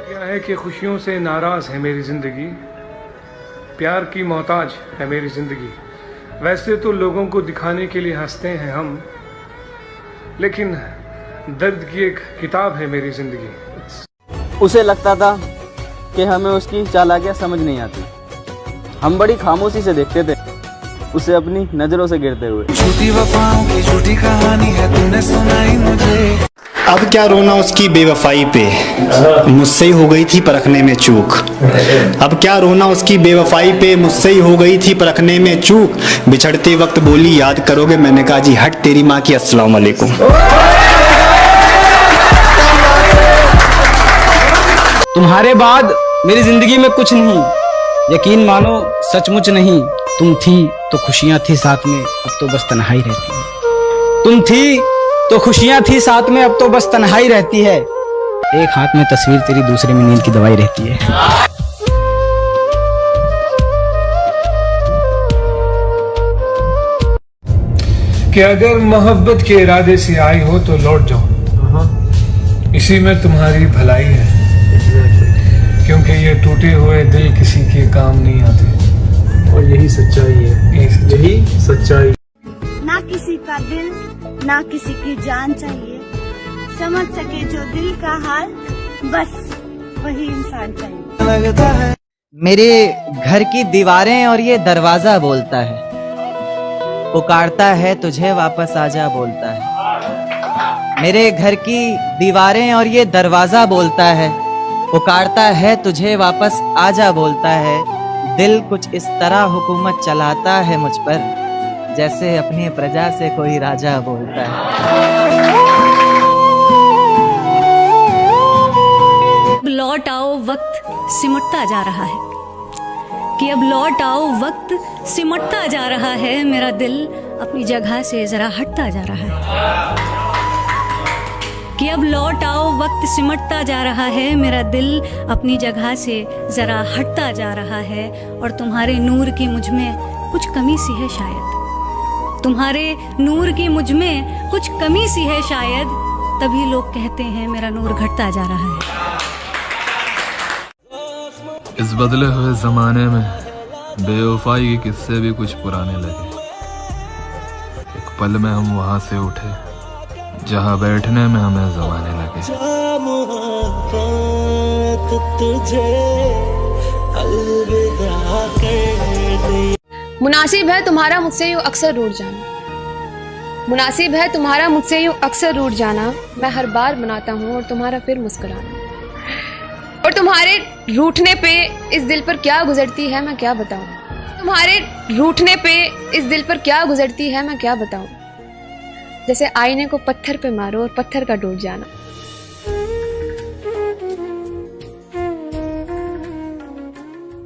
क्या है कि खुशियों से नाराज है मेरी जिंदगी, प्यार की मोहताज है मेरी जिंदगी। वैसे तो लोगों को दिखाने के लिए हंसते हैं हम, लेकिन दर्द की एक किताब है मेरी जिंदगी। उसे लगता था कि हमें उसकी चालाकियां समझ नहीं आती। हम बड़ी खामोशी से देखते थे उसे अपनी नजरों से गिरते हुए। झूठी वफाओं की झूठी कहानी है तूने सुनाई मुझे। अब क्या रोना उसकी बेवफाई पे, मुझसे ही हो गई थी परखने में चूक। अब क्या रोना उसकी बेवफाई पे, मुझसे ही हो गई थी परखने में चूक। बिछड़ते वक्त बोली याद करोगे, मैंने कहा जी हट तेरी माँ की, अस्सलाम वालेकुम। तुम्हारे बाद मेरी जिंदगी में कुछ नहीं, यकीन मानो सचमुच नहीं। तुम थी तो खुशियां थी साथ में, अब तो बस तन्हाई रहती है। तुम थी तो खुशियां थी साथ में, अब तो बस तन्हाई रहती है। एक हाथ में तस्वीर तेरी, दूसरे में नींद की दवाई रहती है। कि अगर मोहब्बत के इरादे से आई हो तो लौट जाओ, इसी में तुम्हारी भलाई है। क्योंकि ये टूटे हुए दिल किसी के काम नहीं आते, और यही सच्चाई है, यही सच्चाई। ना किसी का दिल ना किसी की जान चाहिए, समझ सके जो दिल का हाल, बस वही इंसान चाहिए। लगता है मेरे घर की दीवारें और ये दरवाजा बोलता है, पुकारता है तुझे वापस आजा बोलता है। मेरे घर की दीवारें और ये दरवाजा बोलता है, पुकारता है तुझे वापस आजा बोलता है। दिल कुछ इस तरह हुकूमत चलाता है मुझ पर, जैसे अपनी प्रजा से कोई राजा बोलता है। लौट आओ वक्त सिमटता जा रहा है, कि अब लौट आओ वक्त सिमटता जा रहा है। मेरा दिल अपनी जगह से जरा हटता जा रहा है, कि अब लौट आओ वक्त सिमटता जा रहा है। मेरा दिल अपनी जगह से जरा हटता जा रहा है। और तुम्हारे नूर की मुझ में कुछ कमी सी है शायद, तुम्हारे नूर की मुझ में कुछ कमी सी है शायद, तभी लोग कहते हैं मेरा नूर घटता जा रहा है। इस बदले हुए जमाने में बेवफाई के किस्से भी कुछ पुराने लगे। एक पल में हम वहां से उठे जहां बैठने में हमें जमाने लगे। मुनासिब है तुम्हारा मुझसे यूं अक्सर रूठ जाना, मुनासिब है तुम्हारा मुझसे यूं अक्सर रूठ जाना। मैं हर बार मनाता हूँ और तुम्हारा फिर मुस्कुराना। और तुम्हारे रूठने पे इस दिल पर क्या गुजरती है मैं क्या बताऊं, तुम्हारे रूठने पे इस दिल पर क्या गुजरती है मैं क्या बताऊं। जैसे आईने को पत्थर पे मारो और पत्थर का टूट जाना।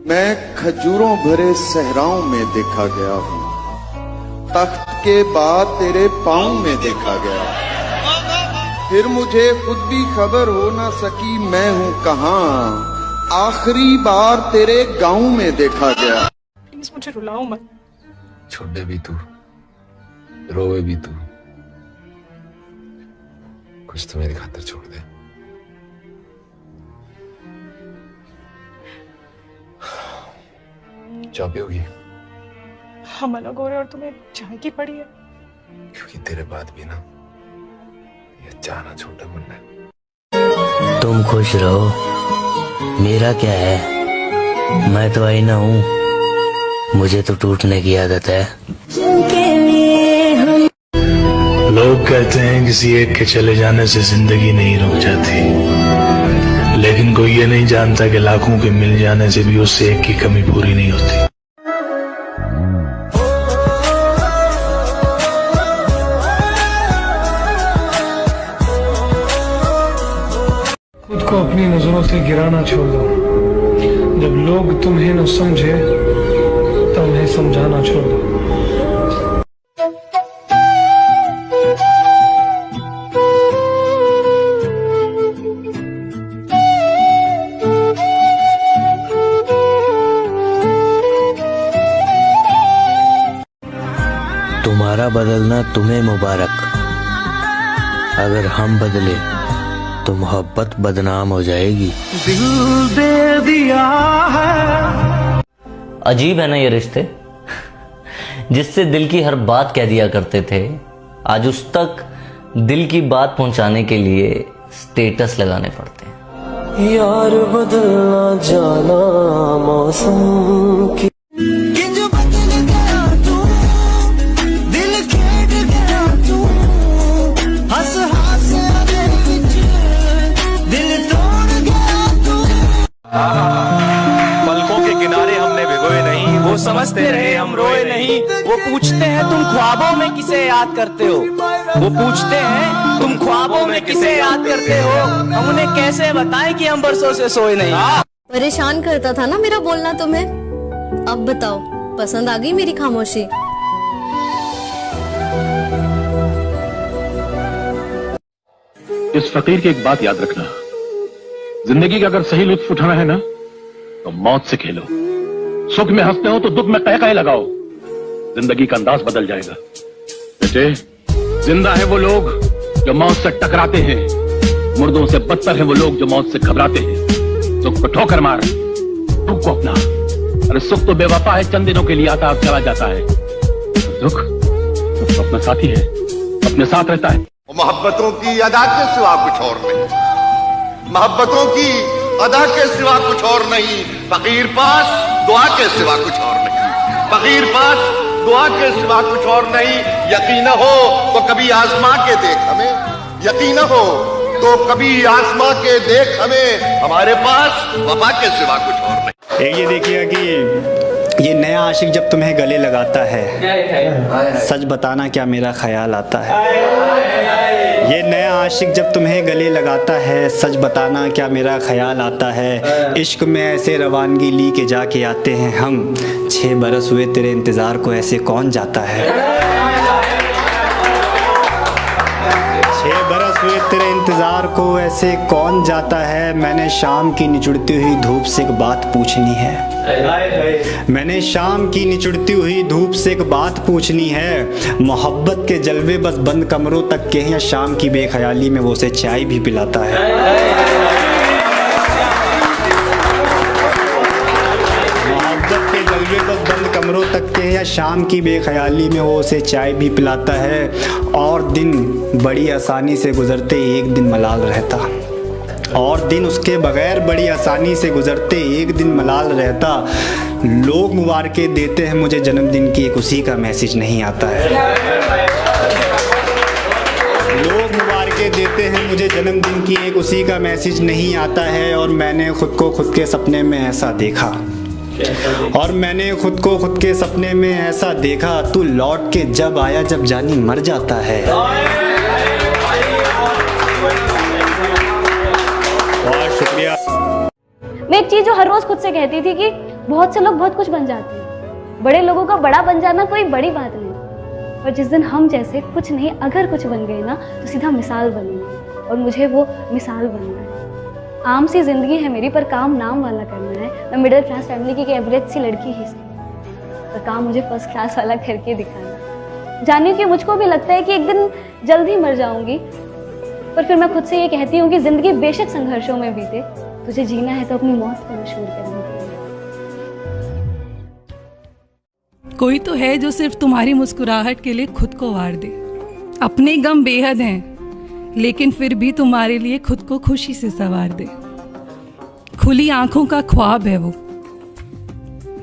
मैं खजूरों भरे सहराओं में देखा गया हूँ, तख्त के बाद तेरे पाँव में देखा गया। फिर मुझे खुद भी खबर हो ना सकी मैं हूँ कहाँ, आखिरी बार तेरे गाँव में देखा गया। प्लीज मुझे रुलाओ मत। छोड़े भी तू, रोए भी तू, कुछ तो मेरी खातिर छोड़ दे। चाय पियोगी? हम अलग हो रहे और तुम्हें चाय की पड़ी है। क्योंकि तेरे बाद भी ना ये जाना छोटा मुन्ना है। तुम खुश रहो, मेरा क्या है, मैं तो आईना हूँ, मुझे तो टूटने की आदत है। लोग कहते हैं किसी एक के चले जाने से जिंदगी नहीं रुक जाती, लेकिन कोई ये नहीं जानता कि लाखों के मिल जाने से भी उससे एक की कमी पूरी नहीं होती। खुद को अपनी नजरों से गिराना छोड़ दो। जब लोग तुम्हें न समझे तो उन्हें समझाना छोड़ दो। तुम्हारा बदलना तुम्हें मुबारक, अगर हम बदले तो मोहब्बत बदनाम हो जाएगी। दिल दे दिया है। अजीब है ना ये रिश्ते, जिससे दिल की हर बात कह दिया करते थे, आज उस तक दिल की बात पहुंचाने के लिए स्टेटस लगाने पड़ते हैं। यार बदलना जाना मौसम की पलकों के किनारे हमने भिगोए नहीं, वो समझते रहे हम रोए नहीं। वो पूछते हैं तुम ख्वाबों में किसे याद करते हो, वो पूछते हैं तुम ख्वाबों में किसे याद करते हो, हम उन्हें कैसे बताएं कि हम बरसों से सोए नहीं। परेशान करता था ना मेरा बोलना तुम्हें, अब बताओ पसंद आ गई मेरी खामोशी। इस फकीर की एक बात याद रखना, जिंदगी का अगर सही लुत्फ उठाना है ना तो मौत से खेलो। सुख में हंसते हो तो दुख में कह लगाओ, जिंदगी का अंदाज बदल जाएगा। बेटे, जिंदा है वो लोग जो मौत से टकराते हैं, मुर्दों से बदतर है वो लोग जो मौत से घबराते हैं। सुख को ठोकर मार, दुख को अपना। अरे सुख तो बेवफा है, चंद दिनों के लिए आता और चला जाता है। दुख तो अपना साथी है, अपने साथ रहता है। मोहब्बतों की अदा के सिवा कुछ और नहीं, मोहब्बतों की अदा के सिवा कुछ और नहीं। फकीर पास दुआ के सिवा कुछ और नहीं, फकीर पास दुआ के सिवा कुछ और नहीं। यकीन हो तो कभी आजमा के देख हमें, यकीन हो तो कभी आजमा के देख हमें, हमारे पास वफा के सिवा कुछ और नहीं। एक ये देखिएगा कि ये नया आशिक जब तुम्हें गले लगाता है, सच बताना क्या मेरा ख्याल आता है। ये नया आशिक जब तुम्हें गले लगाता है, सच बताना क्या मेरा ख्याल आता है। इश्क में ऐसे रवानगी ली के जाके आते हैं हम, 6 बरस हुए तेरे इंतज़ार को ऐसे कौन जाता है। 6 बरस हुए तेरे इंतज़ार को ऐसे कौन जाता है। मैंने शाम की निचुड़ती हुई धूप से एक बात पूछनी है, मैंने शाम की निचुड़ती हुई धूप से एक बात पूछनी है। मोहब्बत के जलवे बस बंद कमरों तक के हैं, या शाम की बेख्याली में वो उसे चाय भी पिलाता है। मोहब्बत के जलवे बस बंद कमरों तक के हैं, या शाम की बेख्याली में वो उसे चाय भी पिलाता है। और दिन बड़ी आसानी से गुजरते एक दिन मलाल रहता, और दिन उसके बगैर बड़ी आसानी से गुजरते एक दिन मलाल रहता। लोग मुबारकें देते हैं मुझे जन्मदिन की, एक उसी का मैसेज नहीं आता है। लोग मुबारकें देते हैं मुझे जन्मदिन की, एक उसी का मैसेज नहीं आता है। और मैंने खुद को खुद के सपने में ऐसा देखा, और मैंने खुद को खुद के सपने में ऐसा देखा, तू लौट के जब आया जब जानी मर जाता है। शुक्रिया। मैं एक चीज जो हर रोज खुद से कहती थी कि बहुत से लोग बहुत कुछ बन जाते हैं, बड़े लोगों का बड़ा बन जाना कोई बड़ी बात नहीं, पर जिस दिन हम जैसे कुछ नहीं अगर कुछ बन गए ना तो सीधा मिसाल बनेंगे, और मुझे वो मिसाल बनना है। आम सी जिंदगी है मेरी, पर काम नाम वाला करना है। मैं मिडिल क्लास फैमिली की एक एवरेज सी लड़की ही सही, पर काम मुझे फर्स्ट क्लास वाला करके दिखाना। जानिए कि मुझको भी लगता है कि एक दिन जल्द ही मर जाऊंगी, पर फिर मैं खुद से ये कहती हूँ कि जिंदगी बेशक संघर्षों में बीते, तुझे जीना है तो अपनी मौत को मशहूर करने के लिए। कोई तो है जो सिर्फ तुम्हारी मुस्कुराहट के लिए खुद को वार दे। अपने गम बेहद हैं, लेकिन फिर भी तुम्हारे लिए खुद को खुशी से संवार दे। खुली आंखों का ख्वाब है वो,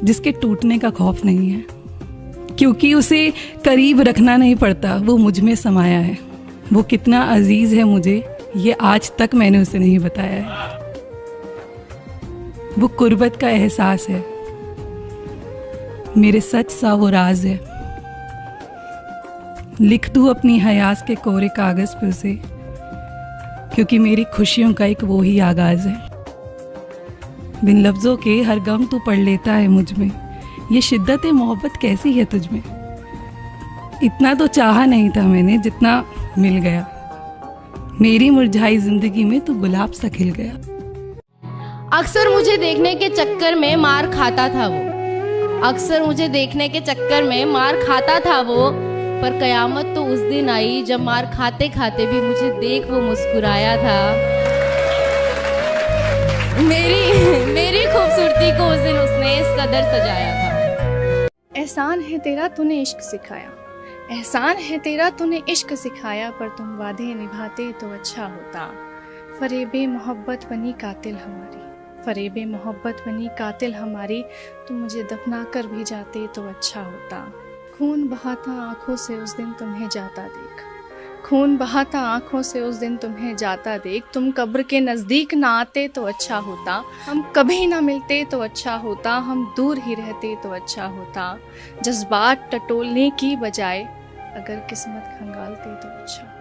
जिसके टूटने का खौफ नहीं है, क्योंकि उसे करीब रखना नहीं पड़ता, वो मुझ में समाया है। वो कितना अजीज है मुझे, ये आज तक मैंने उसे नहीं बताया है। वो कुर्बत का एहसास है, मेरे सच सा वो राज है। लिख दूं अपनी हयास के कोरे कागज पे उसे, क्योंकि मेरी खुशियों का एक वो ही आगाज है। बिन लफ्जों के हर गम तू पढ़ लेता है मुझ में, ये शिद्दत मोहब्बत कैसी है तुझ में। इतना तो चाहा नहीं था मैंने जितना मिल गया, मेरी मुरझाई जिंदगी में तू गुलाब सा खिल गया। अक्सर मुझे देखने के चक्कर में मार खाता था वो, अक्सर मुझे देखने के चक्कर में मार खाता था वो, पर कयामत तो उस दिन आई जब मार खाते खाते भी मुझे देख वो मुस्कुराया था। मेरी खूबसूरती को उस दिन उसने इस कदर सजाया था। एहसान है तेरा तूने इश्क सिखाया, एहसान है तेरा तूने इश्क सिखाया, पर तुम वादे निभाते तो अच्छा होता। फरेबे मोहब्बत बनी कातिल हमारी, फरेबे मोहब्बत बनी कातिल हमारी, तुम मुझे दफना कर भी जाते तो अच्छा होता। खून बहाता आंखों से उस दिन तुम्हें जाता देख, खून बहाता आंखों से उस दिन तुम्हें जाता देख, तुम कब्र के नज़दीक ना आते तो अच्छा होता। हम कभी ना मिलते तो अच्छा होता, हम दूर ही रहते तो अच्छा होता। जज्बात टटोलने की बजाय अगर किस्मत खंगालते तो अच्छा।